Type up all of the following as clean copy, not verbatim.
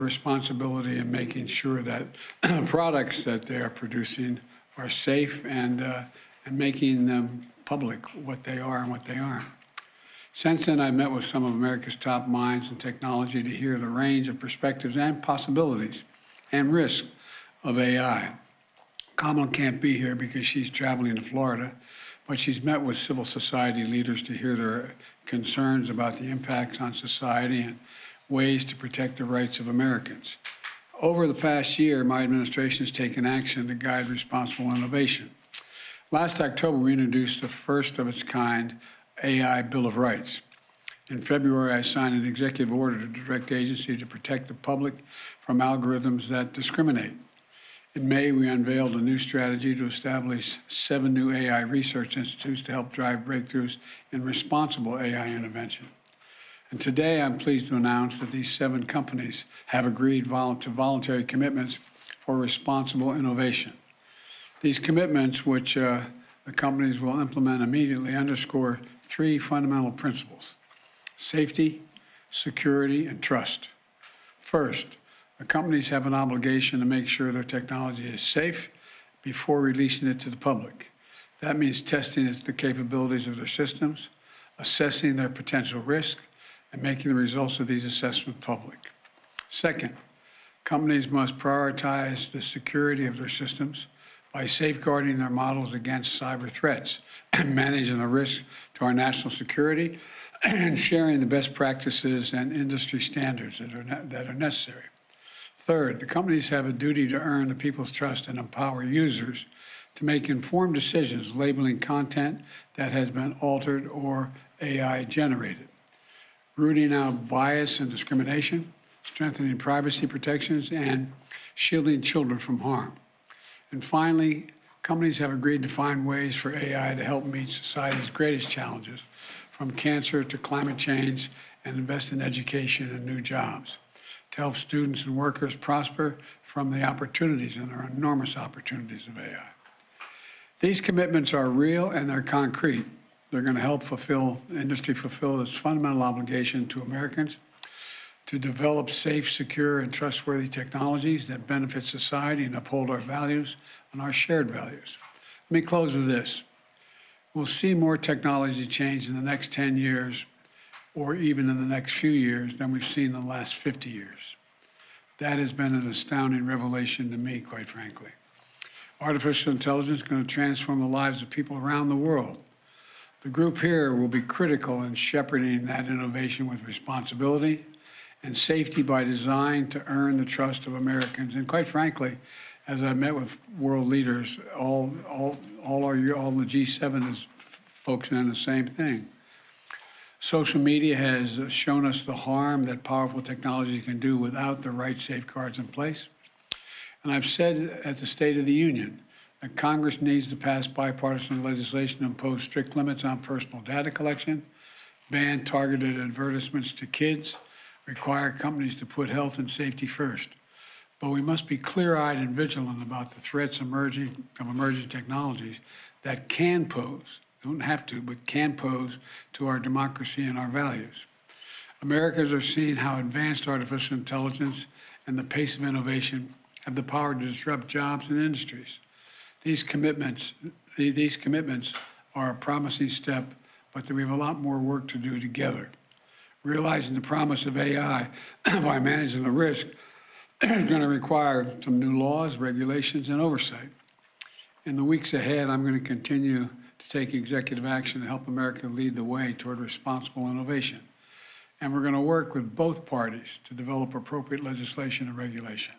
responsibility in making sure that products that they are producing are safe and making them public what they are and what they aren't. Since then, I've met with some of America's top minds in technology to hear the range of perspectives and possibilities and risks of AI. Kamala can't be here because she's traveling to Florida, but she's met with civil society leaders to hear their concerns about the impacts on society and ways to protect the rights of Americans. Over the past year, my administration has taken action to guide responsible innovation. Last October, we introduced the first of its kind AI Bill of Rights. In February, I signed an executive order to direct agencies to protect the public from algorithms that discriminate. In May, we unveiled a new strategy to establish 7 new AI research institutes to help drive breakthroughs in responsible AI intervention. And today, I'm pleased to announce that these 7 companies have agreed to voluntary commitments for responsible innovation. These commitments, which the companies will implement immediately, underscore 3 fundamental principles: safety, security, and trust. First, the companies have an obligation to make sure their technology is safe before releasing it to the public. That means testing the capabilities of their systems, assessing their potential risk, and making the results of these assessments public. Second, companies must prioritize the security of their systems by safeguarding their models against cyber threats and managing the risk to our national security and sharing the best practices and industry standards that are necessary. Third, the companies have a duty to earn the people's trust and empower users to make informed decisions labeling content that has been altered or AI generated, rooting out bias and discrimination, strengthening privacy protections, and shielding children from harm. And finally, companies have agreed to find ways for AI to help meet society's greatest challenges, from cancer to climate change, and invest in education and new jobs to help students and workers prosper from the opportunities, and there are enormous opportunities of AI. These commitments are real and they're concrete. They're going to help industry fulfill its fundamental obligation to Americans to develop safe, secure, and trustworthy technologies that benefit society and uphold our values and our shared values. Let me close with this. We'll see more technology change in the next 10 years or even in the next few years than we've seen in the last 50 years. That has been an astounding revelation to me, quite frankly. Artificial intelligence is going to transform the lives of people around the world. The group here will be critical in shepherding that innovation with responsibility and safety by design to earn the trust of Americans. And quite frankly, as I met with world leaders, all the G7 is focusing on the same thing. Social media has shown us the harm that powerful technology can do without the right safeguards in place. And I've said at the State of the Union that Congress needs to pass bipartisan legislation to impose strict limits on personal data collection, ban targeted advertisements to kids, require companies to put health and safety first. But we must be clear-eyed and vigilant about the threats of emerging technologies that can pose, don't have to, but can pose to our democracy and our values. Americans are seeing how advanced artificial intelligence and the pace of innovation have the power to disrupt jobs and industries. These commitments are a promising step, but we have a lot more work to do together. Realizing the promise of AI by managing the risk is going to require some new laws, regulations, and oversight. In the weeks ahead, I'm going to continue to take executive action to help America lead the way toward responsible innovation. And we're going to work with both parties to develop appropriate legislation and regulation.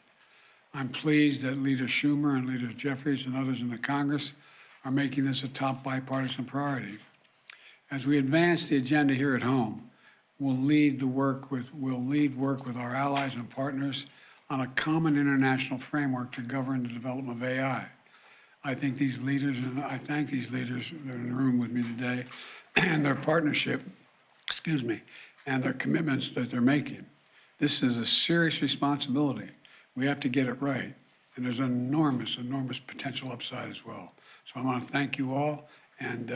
I'm pleased that Leader Schumer and Leader Jeffries and others in the Congress are making this a top bipartisan priority. As we advance the agenda here at home, we'll lead work with our allies and partners on a common international framework to govern the development of AI. I think these leaders, and I thank these leaders that are in the room with me today, and their partnership, and their commitments that they're making. This is a serious responsibility. We have to get it right. And there's enormous, enormous potential upside as well. So I want to thank you all. And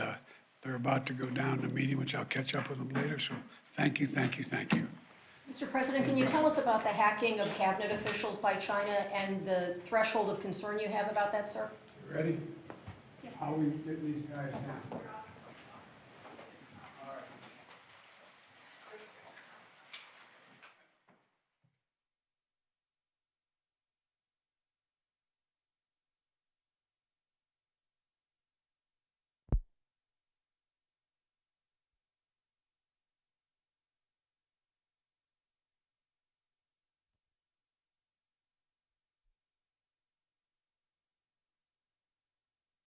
they're about to go down to a meeting, which I'll catch up with them later. So thank you, thank you, thank you. Mr. President, can you tell us about the hacking of cabinet officials by China and the threshold of concern you have about that, sir? Ready? Yes. How we get these guys down?